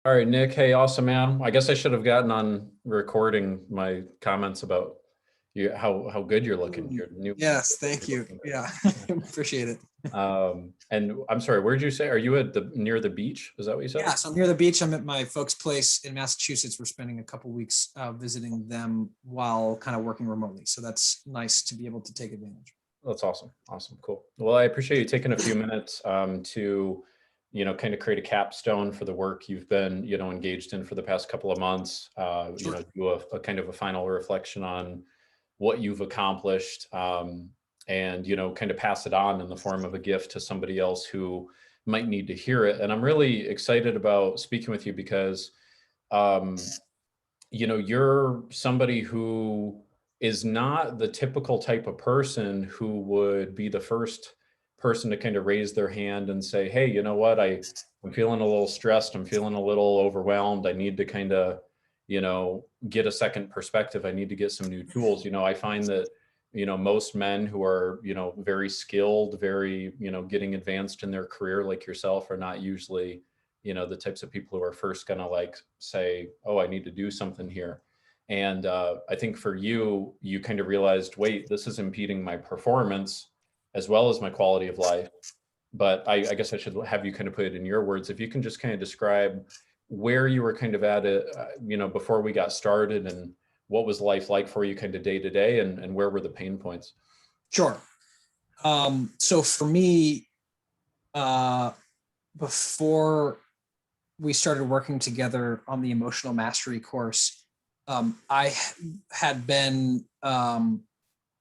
All right, Nick. Hey, awesome, man. I guess I should have gotten on recording my comments about you, how good you're looking. Mm, You're new. Yes, thank You're you. looking Yeah, appreciate it. good. And I'm sorry, where'd you say? Are you at the near the beach? Is that what you said? Yeah, so I'm near the beach. I'm at my folks' place in Massachusetts. We're spending a couple weeks visiting them while kind of working remotely. So that's nice to be able to take advantage. That's awesome. Awesome. Cool. Well, I appreciate you taking a few minutes to, kind of create a capstone for the work you've been, engaged in for the past couple of months. Sure. Do a kind of a final reflection on what you've accomplished, and, kind of pass it on in the form of a gift to somebody else who might need to hear it. And I'm really excited about speaking with you because, um, you're somebody who is not the typical type of person who would be the first person to kind of raise their hand and say, hey, you know what, I'm feeling a little stressed. I'm feeling a little overwhelmed. I need to kind of, get a second perspective. I need to get some new tools. I find that, most men who are, very skilled, very, getting advanced in their career like yourself are not usually the types of people who are first going to like say, oh, I need to do something here. And I think for you, you kind of realized, wait, this is impeding my performance as well as my quality of life. But I guess I should have you kind of put it in your words. If you can just kind of describe where you were kind of at it, before we got started, and what was life like for you kind of day to day, and where were the pain points? Sure. So for me, before we started working together on the emotional mastery course, I had been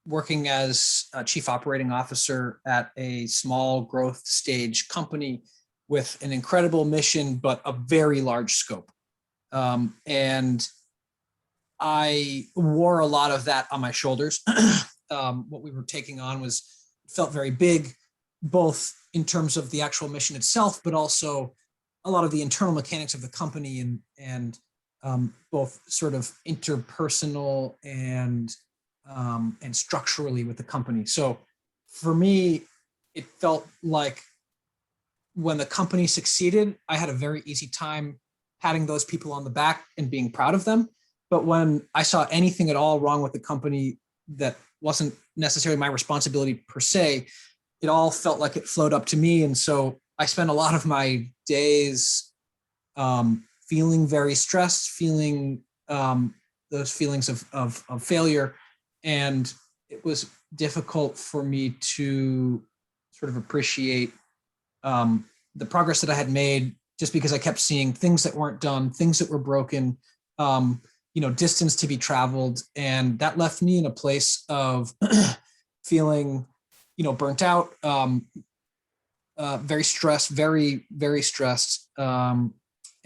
working as a chief operating officer at a small growth stage company with an incredible mission, but a very large scope. And I wore a lot of that on my shoulders. What we were taking on felt very big, both in terms of the actual mission itself, but also a lot of the internal mechanics of the company and both sort of interpersonal and structurally with the company. So for me, it felt like when the company succeeded, I had a very easy time patting those people on the back and being proud of them. But when I saw anything at all wrong with the company that wasn't necessarily my responsibility per se, it all felt like it flowed up to me. And so I spent a lot of my days feeling very stressed, feeling those feelings of failure. And it was difficult for me to sort of appreciate the progress that I had made, just because I kept seeing things that weren't done, things that were broken, distance to be traveled. And that left me in a place of feeling, burnt out, very stressed, very, very stressed, and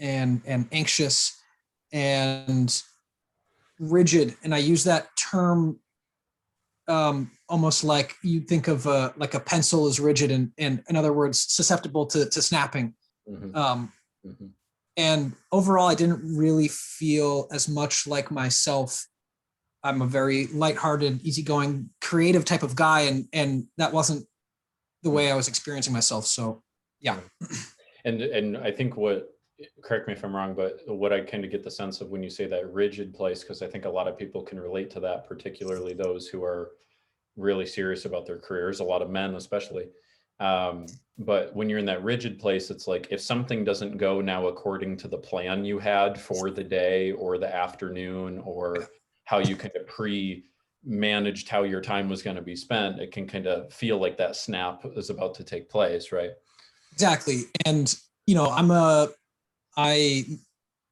anxious and rigid. And I use that term almost like you think of like a pencil is rigid and in other words, susceptible to snapping. Mm-hmm. Mm-hmm. And overall, I didn't really feel as much like myself. I'm a very lighthearted, easygoing, creative type of guy, and that wasn't the way I was experiencing myself. So, yeah. And I think correct me if I'm wrong, but what I kind of get the sense of when you say that rigid place, because I think a lot of people can relate to that, particularly those who are really serious about their careers, a lot of men especially. But when you're in that rigid place, it's like if something doesn't go now according to the plan you had for the day or the afternoon, or how you kind of managed how your time was going to be spent, it can kind of feel like that snap is about to take place, right? Exactly. And, I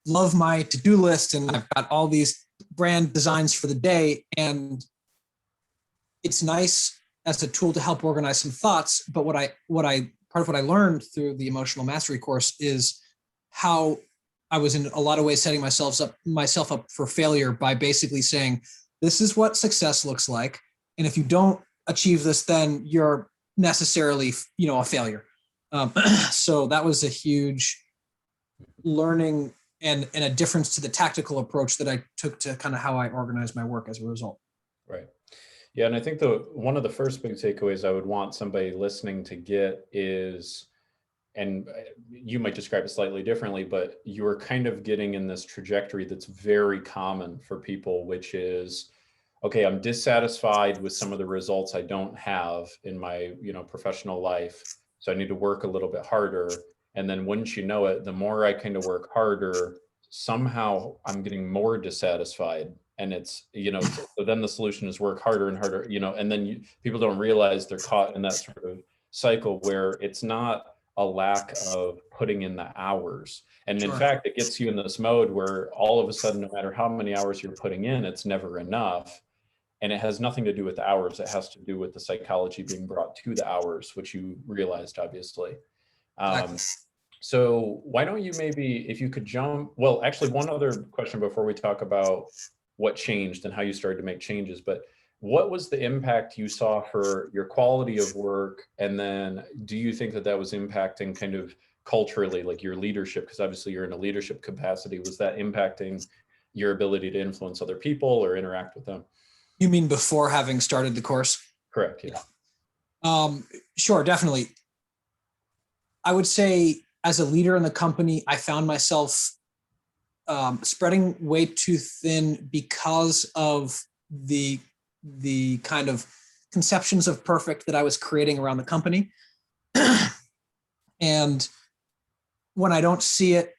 love my to-do list, and I've got all these brand designs for the day, and it's nice as a tool to help organize some thoughts. But part of what I learned through the emotional mastery course is how I was in a lot of ways setting myself up for failure by basically saying, this is what success looks like. And if you don't achieve this, then you're necessarily, a failure. So that was a huge learning and a difference to the tactical approach that I took to kind of how I organize my work as a result. Right. Yeah. And I think one of the first big takeaways I would want somebody listening to get is, and you might describe it slightly differently, but you're kind of getting in this trajectory that's very common for people, which is, okay, I'm dissatisfied with some of the results I don't have in my, professional life. So I need to work a little bit harder. And then wouldn't you know it, the more I kind of work harder, somehow I'm getting more dissatisfied. And it's, so then the solution is work harder and harder, and then people don't realize they're caught in that sort of cycle where it's not a lack of putting in the hours. And in Sure. fact, it gets you in this mode where all of a sudden, no matter how many hours you're putting in, it's never enough. And it has nothing to do with the hours. It has to do with the psychology being brought to the hours, which you realized, obviously. Exactly. So why don't you maybe, if you could jump, well, actually one other question before we talk about what changed and how you started to make changes, but what was the impact you saw for your quality of work? And then do you think that that was impacting kind of culturally, like your leadership? Because obviously you're in a leadership capacity. Was that impacting your ability to influence other people or interact with them? You mean before having started the course? Correct. Yeah. Sure, definitely. I would say as a leader in the company, I found myself spreading way too thin because of the kind of conceptions of perfect that I was creating around the company. And when I don't see it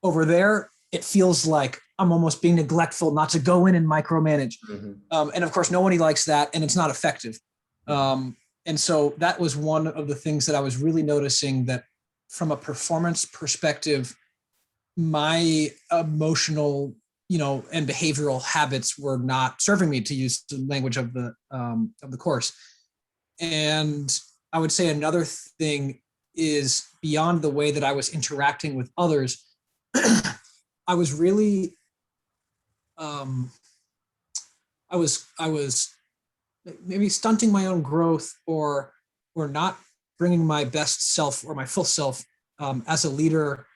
over there, it feels like I'm almost being neglectful not to go in and micromanage. Mm-hmm. And of course, nobody likes that, and it's not effective. And so that was one of the things that I was really noticing, that from a performance perspective, my emotional, and behavioral habits were not serving me, to use the language of the course. And I would say another thing is beyond the way that I was interacting with others. I was really, I was maybe stunting my own growth, or not bringing my best self or my full self as a leader,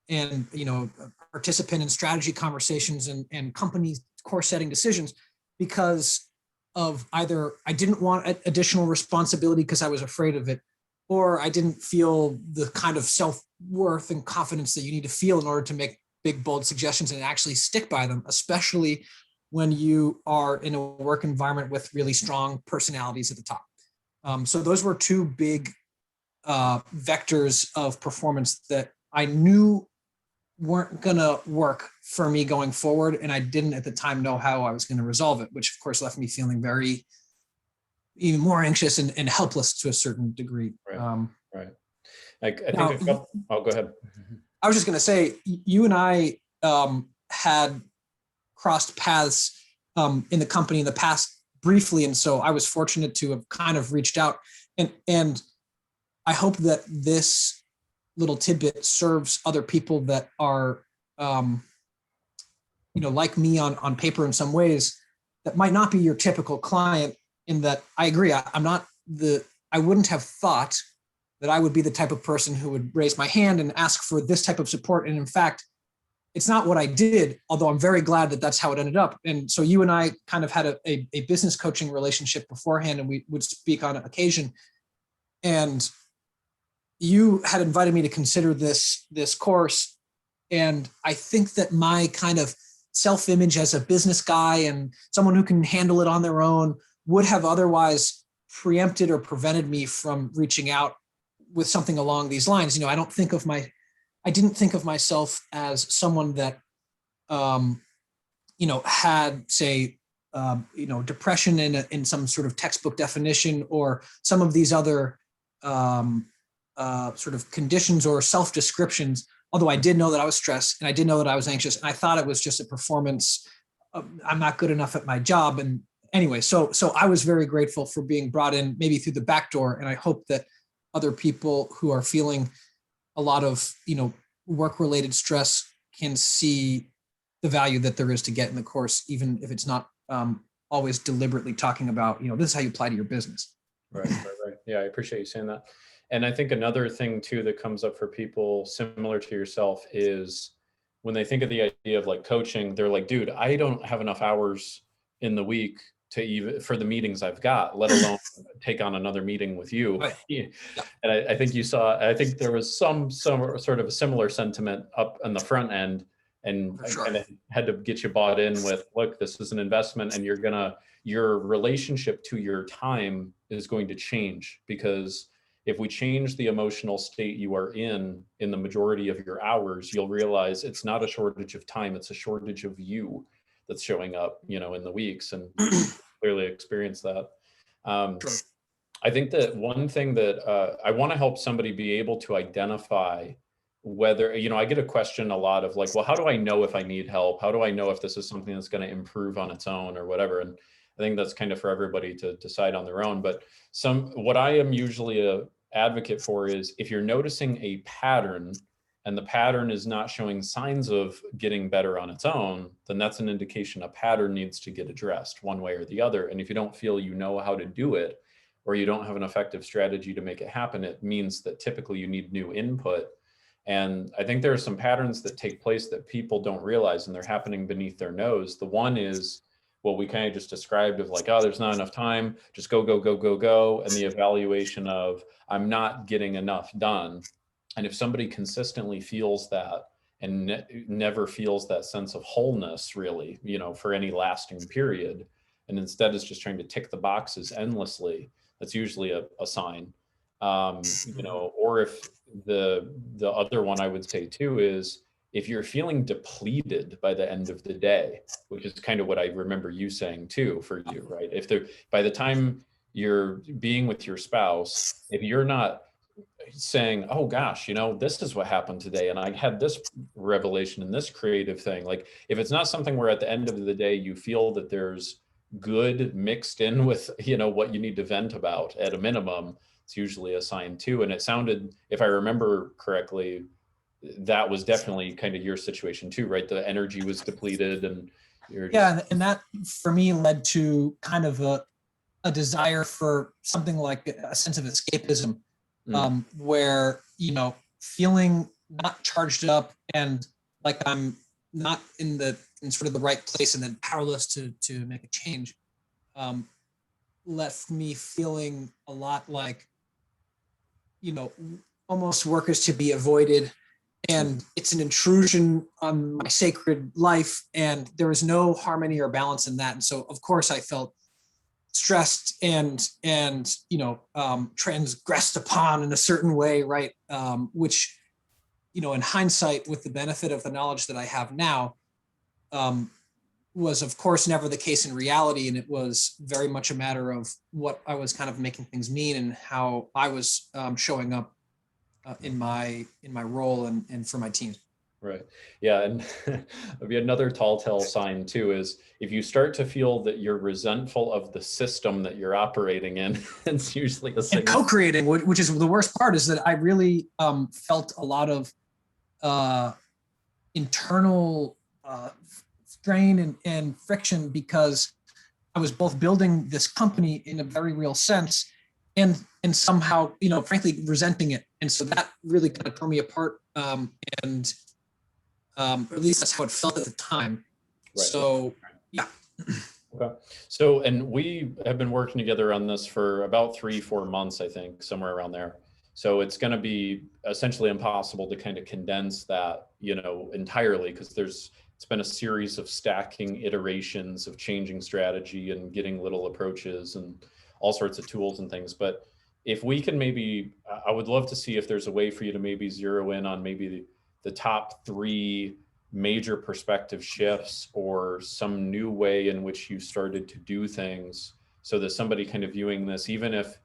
and a participant in strategy conversations and company course setting decisions, because of either I didn't want additional responsibility because I was afraid of it, or I didn't feel the kind of self-worth and confidence that you need to feel in order to make big, bold suggestions and actually stick by them, especially when you are in a work environment with really strong personalities at the top. So those were two big vectors of performance that I knew weren't going to work for me going forward. And I didn't at the time know how I was going to resolve it, which of course left me feeling very, even more anxious and helpless to a certain degree. Right. Right. I Now, think oh, go ahead. I was just going to say, you and I had crossed paths in the company in the past briefly. And so I was fortunate to have kind of reached out, and I hope that this little tidbit serves other people that are, like me on paper in some ways, that might not be your typical client. In that, I agree, I wouldn't have thought that I would be the type of person who would raise my hand and ask for this type of support. And in fact, it's not what I did, although I'm very glad that that's how it ended up. And so you and I kind of had a business coaching relationship beforehand, and we would speak on occasion. And you had invited me to consider this course. And I think that my kind of self-image as a business guy and someone who can handle it on their own would have otherwise preempted or prevented me from reaching out with something along these lines. I didn't think of myself as someone that, had, say, depression in some sort of textbook definition, or some of these other sort of conditions or self-descriptions. Although I did know that I was stressed, and I did know that I was anxious, and I thought it was just a performance. I'm not good enough at my job. And anyway, so I was very grateful for being brought in, maybe through the back door. And I hope that other people who are feeling a lot of, work-related stress can see the value that there is to get in the course, even if it's not always deliberately talking about, this is how you apply to your business. Right. Yeah, I appreciate you saying that. And I think another thing too that comes up for people similar to yourself is when they think of the idea of like coaching, they're like, dude, I don't have enough hours in the week to even for the meetings I've got, let alone take on another meeting with you. Right. Yeah, And I think I think there was some sort of a similar sentiment up on the front end, and for I sure. kind of had to get you bought in with, look, this is an investment, and your relationship to your time is going to change, because if we change the emotional state you are in the majority of your hours, you'll realize it's not a shortage of time, it's a shortage of you that's showing up, in the weeks, and you clearly experience that. Sure. I think that one thing that I want to help somebody be able to identify whether, I get a question a lot of like, well, how do I know if I need help? How do I know if this is something that's going to improve on its own or whatever? And I think that's kind of for everybody to decide on their own. But what I am usually a advocate for is, if you're noticing a pattern and the pattern is not showing signs of getting better on its own, then that's an indication a pattern needs to get addressed one way or the other. And if you don't feel you know how to do it, or you don't have an effective strategy to make it happen, it means that typically you need new input. And I think there are some patterns that take place that people don't realize, and they're happening beneath their nose. The one is what we kind of just described, of like, oh, there's not enough time, just go, go, go, go, go. And the evaluation of, I'm not getting enough done. And if somebody consistently feels that and never feels that sense of wholeness, really, for any lasting period, and instead is just trying to tick the boxes endlessly, that's usually a sign. Or if the other one I would say too is, if you're feeling depleted by the end of the day, which is kind of what I remember you saying too for you, right? By the time you're being with your spouse, if you're not saying, oh gosh, this is what happened today, and I had this revelation and this creative thing, like if it's not something where at the end of the day you feel that there's good mixed in with what you need to vent about at a minimum, it's usually a sign too. And it sounded, if I remember correctly, that was definitely kind of your situation too, right? The energy was depleted, and you're just... And that for me led to kind of a desire for something like a sense of escapism, where feeling not charged up and like I'm not in sort of the right place, and then powerless to make a change, left me feeling a lot like almost work is to be avoided, and it's an intrusion on my sacred life, and there is no harmony or balance in that. And so of course I felt stressed and transgressed upon in a certain way, right? Which in hindsight, with the benefit of the knowledge that I have now, was of course never the case in reality. And it was very much a matter of what I was kind of making things mean, and how I was showing up in my role and for my team. Right. Yeah. And maybe another telltale sign too is, if you start to feel that you're resentful of the system that you're operating in, it's usually a signal. And co-creating, which is the worst part, is that I really felt a lot of internal strain and friction, because I was both building this company in a very real sense, and somehow, frankly, resenting it. And so that really kind of tore me apart. And or at least that's how it felt at the time. Right. So, yeah. Okay. So, and we have been working together on this for about 3-4 months, I think, somewhere around there. So it's going to be essentially impossible to kind of condense that, entirely, because it's been a series of stacking iterations of changing strategy and getting little approaches and all sorts of tools and things. But if we can I would love to see if there's a way for you to maybe zero in on maybe the top 3 major perspective shifts, or some new way in which you started to do things, so that somebody kind of viewing this, even if,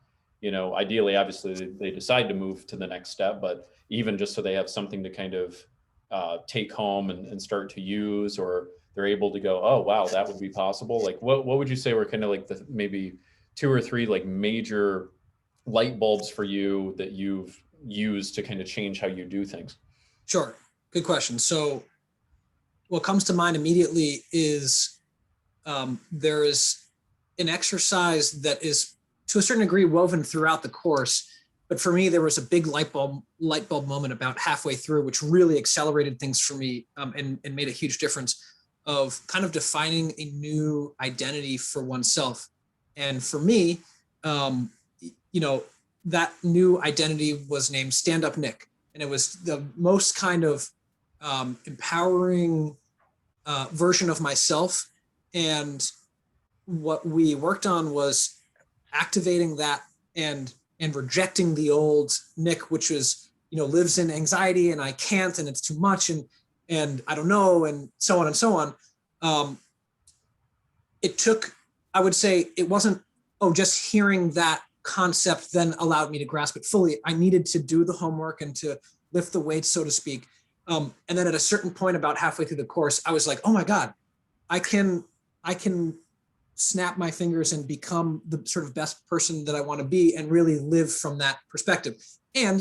ideally, obviously they decide to move to the next step, but even just so they have something to kind of take home and start to use, or they're able to go, oh, wow, that would be possible. Like, what would you say were kind of like the maybe 2 or 3 like major light bulbs for you that you've used to kind of change how you do things? Sure. Good question. So what comes to mind immediately is there is an exercise that is to a certain degree woven throughout the course. But for me, there was a big light bulb moment about halfway through, which really accelerated things for me and made a huge difference. of kind of defining a new identity for oneself. And for me, um, you know, that new identity was named Stand Up Nick. And it was the most kind of empowering version of myself. And what we worked on was activating that and rejecting the old Nick, which was, lives in anxiety and I can't, and it's too much, and I don't know, and so on and so on. It took, I would say, it wasn't, just hearing that concept then allowed me to grasp it fully. I needed to do the homework and to lift the weights, so to speak. And then at a certain point, about halfway through the course, I was like, oh my God, I can snap my fingers and become the sort of best person that I want to be and really live from that perspective. And,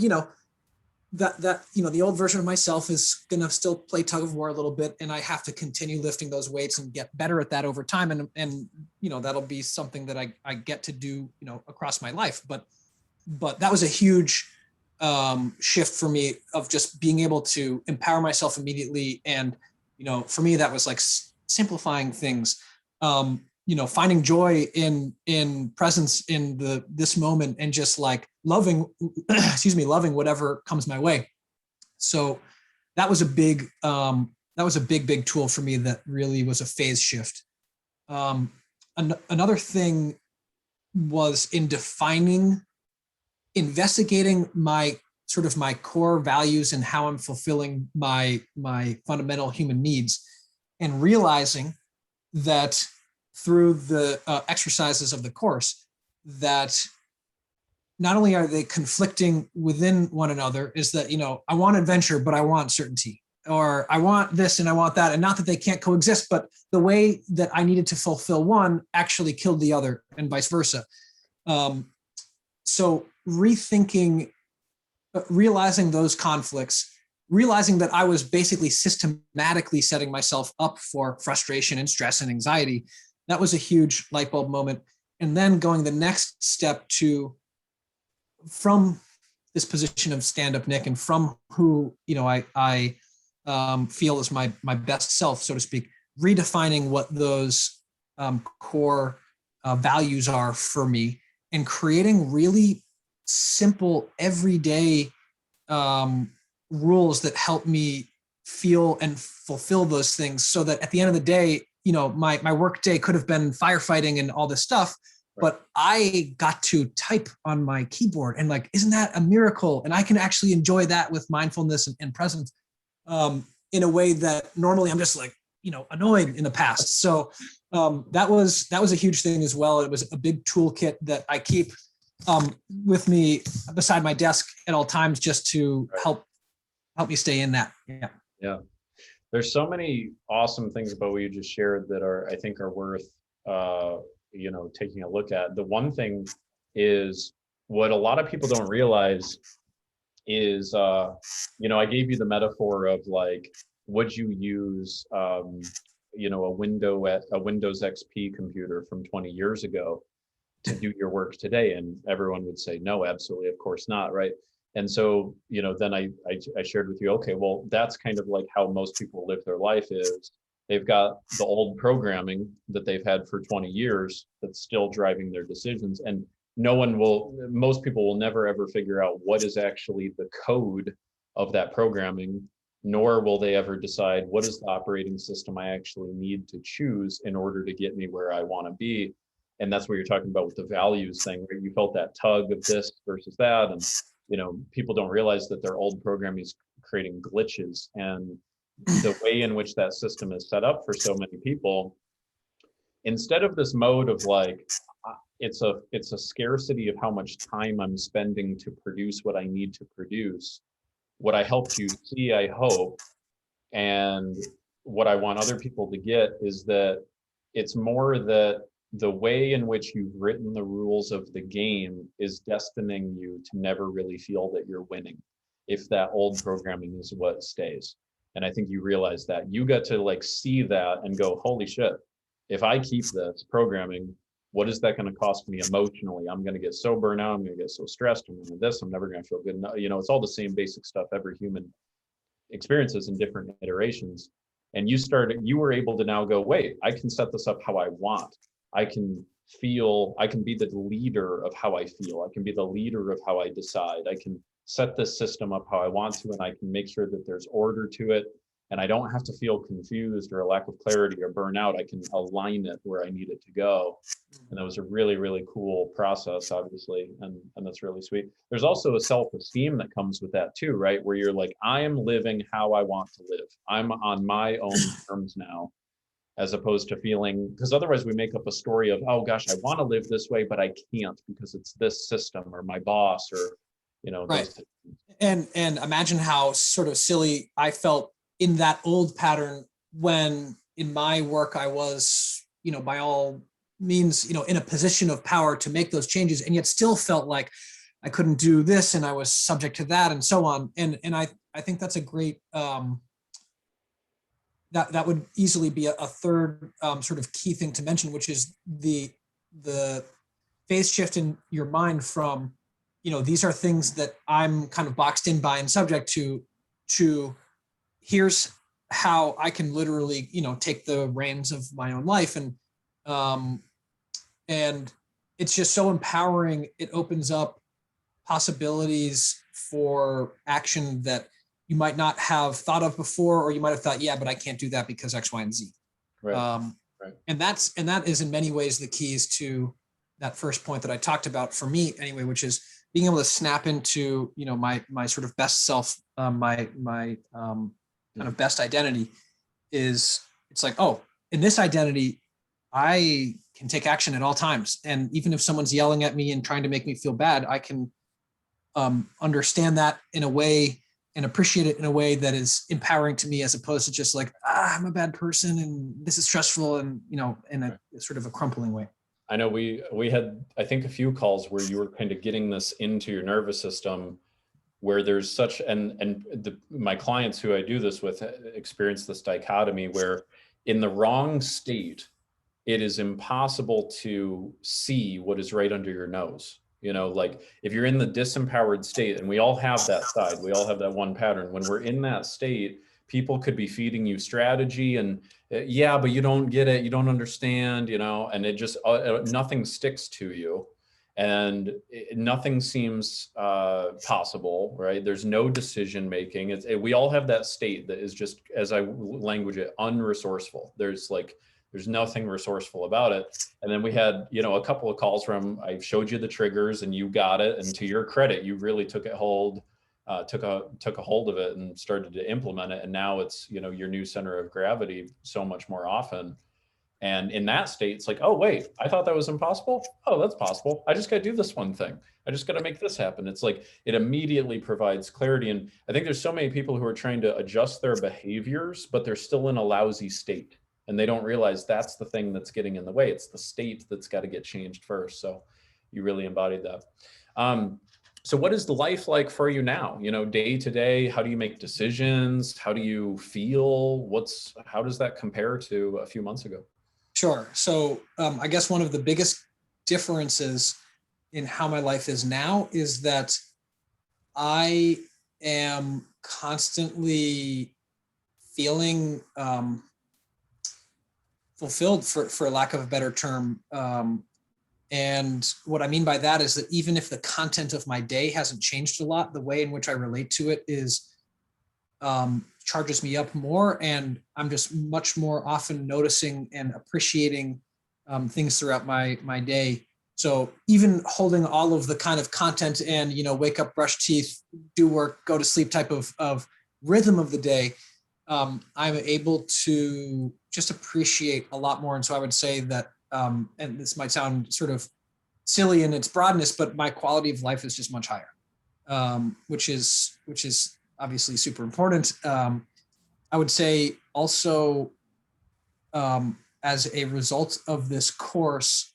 that the old version of myself is going to still play tug of war a little bit, and I have to continue lifting those weights and get better at that over time. And that'll be something that I get to do, across my life. But that was a huge shift for me, of just being able to empower myself immediately. And, for me, that was like simplifying things, finding joy in presence in this moment, and just like loving, loving whatever comes my way. So that was a big tool for me that really was a phase shift. Another thing was in investigating my core values and how I'm fulfilling my fundamental human needs, and realizing that through the exercises of the course, that not only are they conflicting within one another, is that, I want adventure, but I want certainty, or I want this and I want that. And not that they can't coexist, but the way that I needed to fulfill one actually killed the other, and vice versa. So rethinking, realizing those conflicts, realizing that I was basically systematically setting myself up for frustration and stress and anxiety. That was a huge light bulb moment. And then going the next step from this position of stand-up Nick, and from who, I feel is my best self, so to speak, redefining what those core values are for me, and creating really simple, everyday rules that help me feel and fulfill those things, so that at the end of the day, my work day could have been firefighting and all this stuff, but I got to type on my keyboard, and like, isn't that a miracle? And I can actually enjoy that with mindfulness and presence in a way that normally I'm just like, annoyed in the past. So that was a huge thing as well. It was a big toolkit that I keep with me beside my desk at all times, just to help me stay in that. Yeah. There's so many awesome things about what you just shared that I think are worth, taking a look at. The one thing is, what a lot of people don't realize is, I gave you the metaphor of like, would you use, a Windows XP computer from 20 years ago to do your work today? And everyone would say, no, absolutely, of course not, right? And so, then I shared with you, okay, well, that's kind of like how most people live their life. Is they've got the old programming that they've had for 20 years that's still driving their decisions. And most people will never ever figure out what is actually the code of that programming, nor will they ever decide what is the operating system I actually need to choose in order to get me where I want to be. And that's what you're talking about with the values thing, where you felt that tug of this versus that. And people don't realize that their old programming is creating glitches, and the way in which that system is set up for so many people, instead of this mode of like, it's a scarcity of how much time I'm spending to produce what I need to produce. What I helped you see, I hope, and what I want other people to get, is that it's more that the way in which you've written the rules of the game is destining you to never really feel that you're winning, if that old programming is what stays. And I think you realize that you got to like see that and go, holy shit, if I keep this programming, what is that going to cost me emotionally? I'm going to get so burnt out. I'm going to get so stressed. I'm going to this. I'm never going to feel good. It's all the same basic stuff every human experiences in different iterations. And you were able to now go, wait, I can set this up how I want. I can be the leader of how I feel. I can be the leader of how I decide. I can set this system up how I want to, and I can make sure that there's order to it. And I don't have to feel confused or a lack of clarity or burnout. I can align it where I need it to go. And that was a really, really cool process, obviously. And that's really sweet. There's also a self-esteem that comes with that too, right? Where you're like, I am living how I want to live. I'm on my own terms now, as opposed to feeling, because otherwise we make up a story of, oh gosh, I want to live this way, but I can't because it's this system or my boss or, Right. those And imagine how sort of silly I felt in that old pattern when in my work I was, by all means, in a position of power to make those changes, and yet still felt like I couldn't do this and I was subject to that and so on. And I think that's a great that would easily be a third sort of key thing to mention, which is the phase shift in your mind from, these are things that I'm kind of boxed in by and subject to here's how I can literally, take the reins of my own life. And it's just so empowering. It opens up possibilities for action that you might not have thought of before, or you might have thought, yeah, but I can't do that because X, Y, and Z. Right. Right. And that is in many ways the keys to that first point that I talked about for me anyway, which is being able to snap into, my sort of best self, my kind of best identity is, it's like, oh, in this identity, I can take action at all times. And even if someone's yelling at me and trying to make me feel bad, I can understand that in a way and appreciate it in a way that is empowering to me, as opposed to just like, I'm a bad person and this is stressful and, in a sort of a crumpling way. I know we had, I think, a few calls where you were kind of getting this into your nervous system, where there's such, my clients who I do this with experience this dichotomy where in the wrong state, it is impossible to see what is right under your nose. Like if you're in the disempowered state, and we all have that side, we all have that one pattern. When we're in that state, people could be feeding you strategy and yeah, but you don't get it, you don't understand, and it just, nothing sticks to you. And nothing seems possible, right? There's no decision making. We all have that state that is just, as I language it, unresourceful. There's nothing resourceful about it. And then we had, a couple of calls from, I showed you the triggers and you got it. And to your credit, you really took a hold of it and started to implement it. And now it's, your new center of gravity so much more often. And in that state, it's like, oh, wait, I thought that was impossible. Oh, that's possible. I just got to do this one thing. I just got to make this happen. It's like, it immediately provides clarity. And I think there's so many people who are trying to adjust their behaviors, but they're still in a lousy state. And they don't realize that's the thing that's getting in the way. It's the state that's got to get changed first. So you really embodied that. So what is the life like for you now? Day to day, how do you make decisions? How do you feel? How does that compare to a few months ago? Sure. So I guess one of the biggest differences in how my life is now is that I am constantly feeling fulfilled, for lack of a better term. And what I mean by that is that even if the content of my day hasn't changed a lot, the way in which I relate to it is charges me up more, and I'm just much more often noticing and appreciating things throughout my day. So even holding all of the kind of content and, wake up, brush teeth, do work, go to sleep type of rhythm of the day, I'm able to just appreciate a lot more. And so I would say that, and this might sound sort of silly in its broadness, but my quality of life is just much higher, which is obviously super important. I would say also, as a result of this course,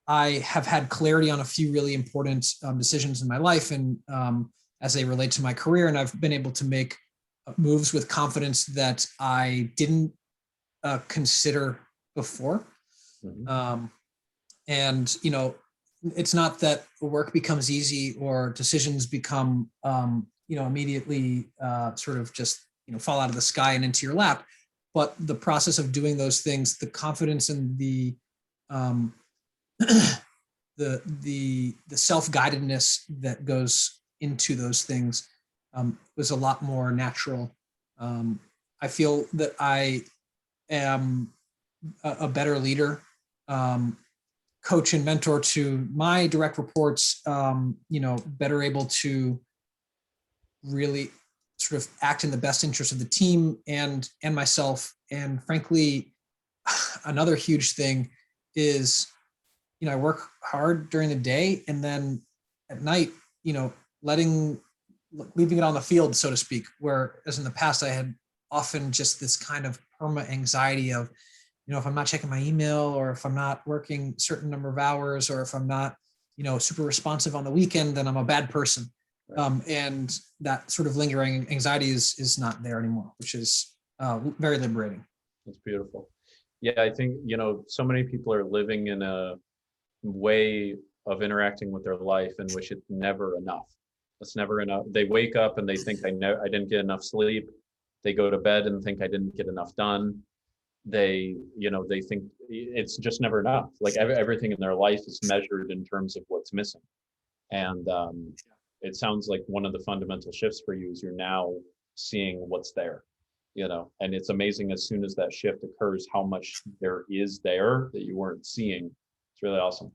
I have had clarity on a few really important decisions in my life, and as they relate to my career, and I've been able to make moves with confidence that I didn't consider before. Mm-hmm. And it's not that work becomes easy or decisions become immediately sort of just fall out of the sky and into your lap. but the process of doing those things, the confidence and the um, the self-guidedness that goes into those things was a lot more natural. I feel that I am a better leader, coach and mentor to my direct reports, better able to really sort of act in the best interest of the team and myself. And frankly, another huge thing is, I work hard during the day, and then at night, leaving it on the field, so to speak, whereas in the past I had often just this kind of perma anxiety of, if I'm not checking my email, or if I'm not working a certain number of hours, or if I'm not, super responsive on the weekend, then I'm a bad person. Right. And that sort of lingering anxiety is not there anymore, which is very liberating. That's beautiful. Yeah, I think, so many people are living in a way of interacting with their life in which it's never enough. It's never enough. They wake up and they think I didn't get enough sleep. They go to bed and think I didn't get enough done. They think it's just never enough. Like everything in their life is measured in terms of what's missing. And it sounds like one of the fundamental shifts for you is you're now seeing what's there, and it's amazing as soon as that shift occurs, how much there is there that you weren't seeing. It's really awesome.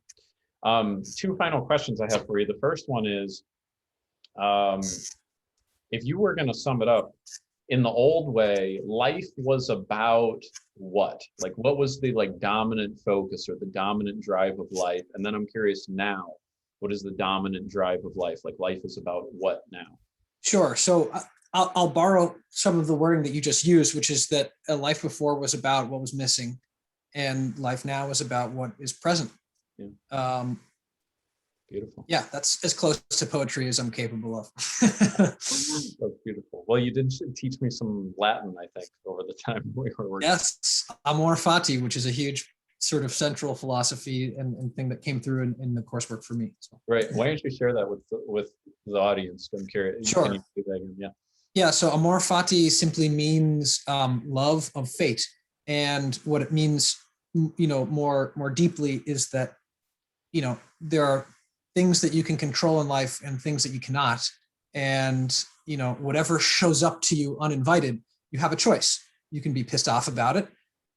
Two final questions I have for you. The first one is, if you were going to sum it up, in the old way, life was about what? Like, what was the dominant focus or the dominant drive of life? And then I'm curious now, what is the dominant drive of life? Like, life is about what now? Sure. So I'll borrow some of the wording that you just used, which is that a life before was about what was missing, and life now is about what is present. Yeah. Beautiful. Yeah, that's as close to poetry as I'm capable of. That's beautiful. Well, you did teach me some Latin, I think, over the time we were working. Yes, amor fati, which is a huge sort of central philosophy and thing that came through in the coursework for me. So. Right. Why don't you share that with the audience? I'm curious. Sure. Can you do that again? Yeah. Yeah. So amor fati simply means love of fate, and what it means, more deeply is that, there are things that you can control in life and things that you cannot. And, whatever shows up to you uninvited, you have a choice. You can be pissed off about it,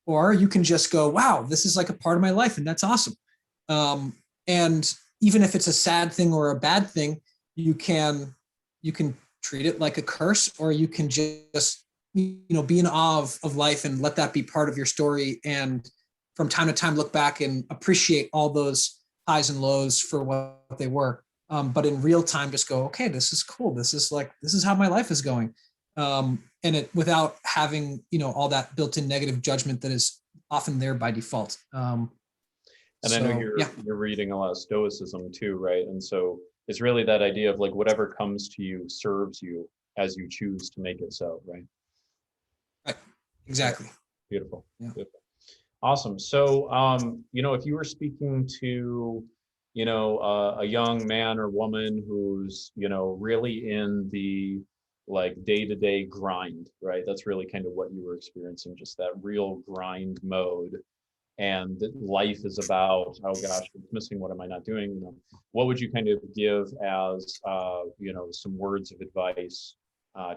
or you can just go, wow, this is like a part of my life, and that's awesome. And even if it's a sad thing or a bad thing, you can treat it like a curse, or you can just, be in awe of life and let that be part of your story. And from time to time, look back and appreciate all those highs and lows for what they were. But in real time, just go, okay, this is cool. This is how my life is going. And it, without having, all that built-in negative judgment that is often there by default. And I know you're reading a lot of Stoicism too, right? And so it's really that idea of whatever comes to you serves you as you choose to make it so, right? Right. Exactly. Yeah. Beautiful. Yeah. Beautiful. Awesome. So, if you were speaking to, a young man or woman who's, really in the day-to-day grind, right? That's really kind of what you were experiencing, just that real grind mode. And life is about, oh gosh, it's missing. What am I not doing? What would you kind of give as, some words of advice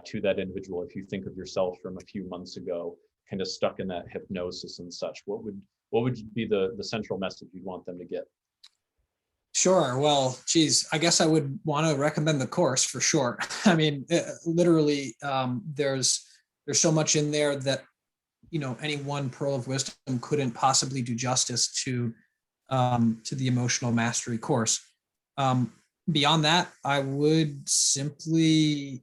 to that individual if you think of yourself from a few months ago, kind of stuck in that hypnosis and such? What would be the central message you'd want them to get? Sure. Well, geez, I guess I would want to recommend the course for sure. I mean, literally, there's so much in there that, any one pearl of wisdom couldn't possibly do justice to the emotional mastery course. Beyond that, I would simply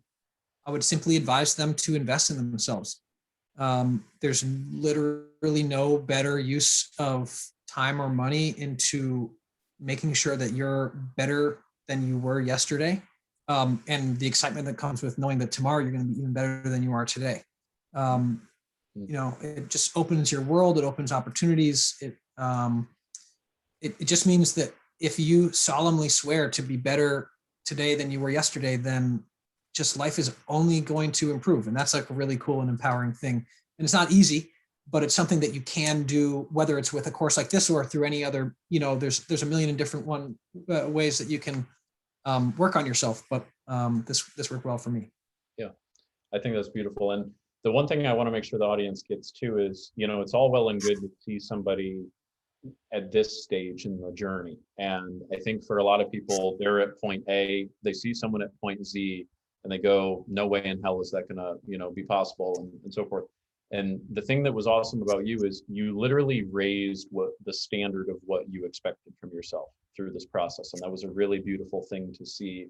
advise them to invest in themselves. There's literally no better use of time or money into making sure that you're better than you were yesterday. And the excitement that comes with knowing that tomorrow you're going to be even better than you are today. It just opens your world. It opens opportunities. It just means that if you solemnly swear to be better today than you were yesterday, then just life is only going to improve. And that's a really cool and empowering thing. And it's not easy. but it's something that you can do, whether it's with a course like this or through any other, there's a million and different ways that you can work on yourself. But this worked well for me. Yeah, I think that's beautiful. And the one thing I want to make sure the audience gets to is, it's all well and good to see somebody at this stage in the journey. And I think for a lot of people, they're at point A, they see someone at point Z, and they go, no way in hell is that gonna, be possible, and so forth. And the thing that was awesome about you is you literally raised what the standard of what you expected from yourself through this process. And that was a really beautiful thing to see,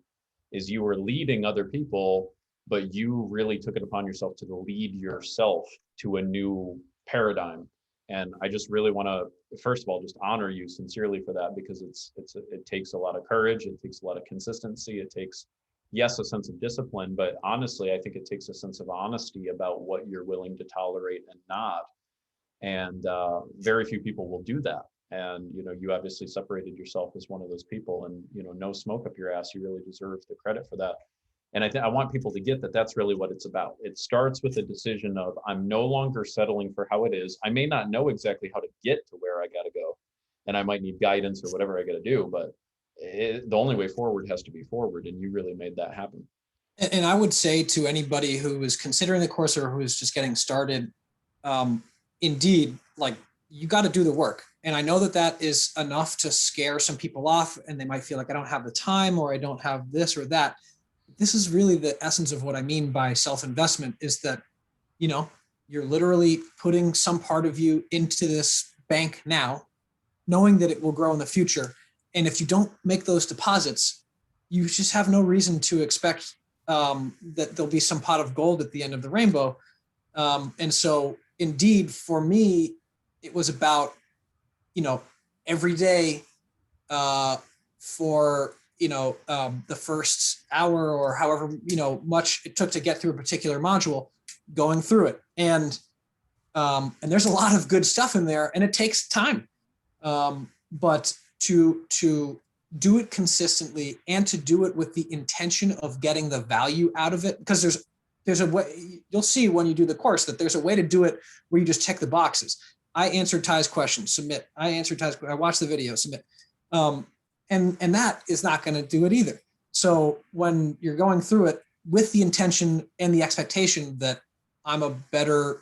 is you were leading other people, but you really took it upon yourself to lead yourself to a new paradigm. And I just really want to, first of all, just honor you sincerely for that, because it takes a lot of courage. It takes a lot of consistency. It takes, yes, a sense of discipline, but honestly, I think it takes a sense of honesty about what you're willing to tolerate and not. And very few people will do that. And, you obviously separated yourself as one of those people, and, no smoke up your ass. You really deserve the credit for that. And I want people to get that that's really what it's about. It starts with a decision of, I'm no longer settling for how it is. I may not know exactly how to get to where I got to go, and I might need guidance or whatever I got to do, but the only way forward has to be forward. And you really made that happen. And I would say to anybody who is considering the course or who is just getting started, indeed, like, you got to do the work. And I know that is enough to scare some people off, and they might feel like, I don't have the time, or I don't have this or that. This is really the essence of what I mean by self-investment, is that, you're literally putting some part of you into this bank now, knowing that it will grow in the future. And if you don't make those deposits, you just have no reason to expect that there'll be some pot of gold at the end of the rainbow. And so indeed, for me, it was about, every day for, the first hour or however, much it took to get through a particular module, going through it. And there's a lot of good stuff in there, and it takes time. But to do it consistently, and to do it with the intention of getting the value out of it, because there's a way, you'll see when you do the course that there's a way to do it where you just check the boxes. I answered Ty's question, submit. I watched the video, submit. And that is not going to do it either. So when you're going through it with the intention and the expectation that I'm a better,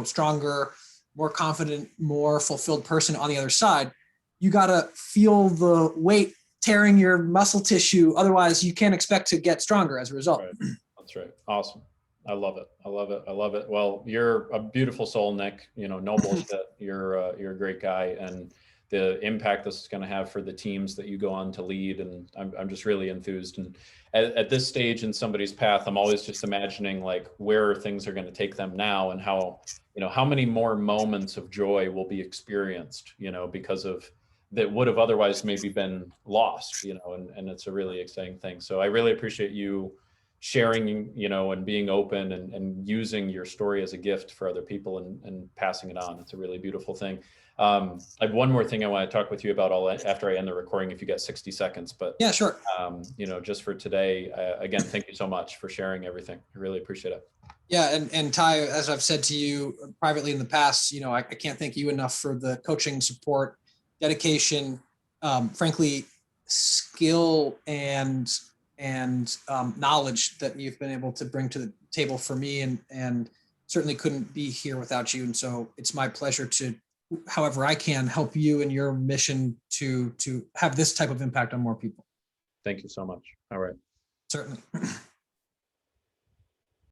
stronger, more confident, more fulfilled person on the other side, you got to feel the weight tearing your muscle tissue. Otherwise, you can't expect to get stronger as a result. Right. That's right. Awesome. I love it. I love it. I love it. Well, you're a beautiful soul, Nick. No bullshit. You're a great guy, and the impact this is going to have for the teams that you go on to lead. And I'm just really enthused. And at this stage in somebody's path, I'm always just imagining, like, where things are going to take them now, and how many more moments of joy will be experienced, because of that would have otherwise maybe been lost, and it's a really exciting thing. So I really appreciate you sharing, and being open, and using your story as a gift for other people, and passing it on. It's a really beautiful thing. I have one more thing I want to talk with you about after I end the recording, if you got 60 seconds, but yeah, sure. Just for today, again, thank you so much for sharing everything. I really appreciate it. Yeah. And Ty, as I've said to you privately in the past, I can't thank you enough for the coaching, support, dedication, frankly, skill and knowledge that you've been able to bring to the table for me, and certainly couldn't be here without you. And so it's my pleasure to, however I can, help you in your mission to have this type of impact on more people. Thank you so much. All right. Certainly.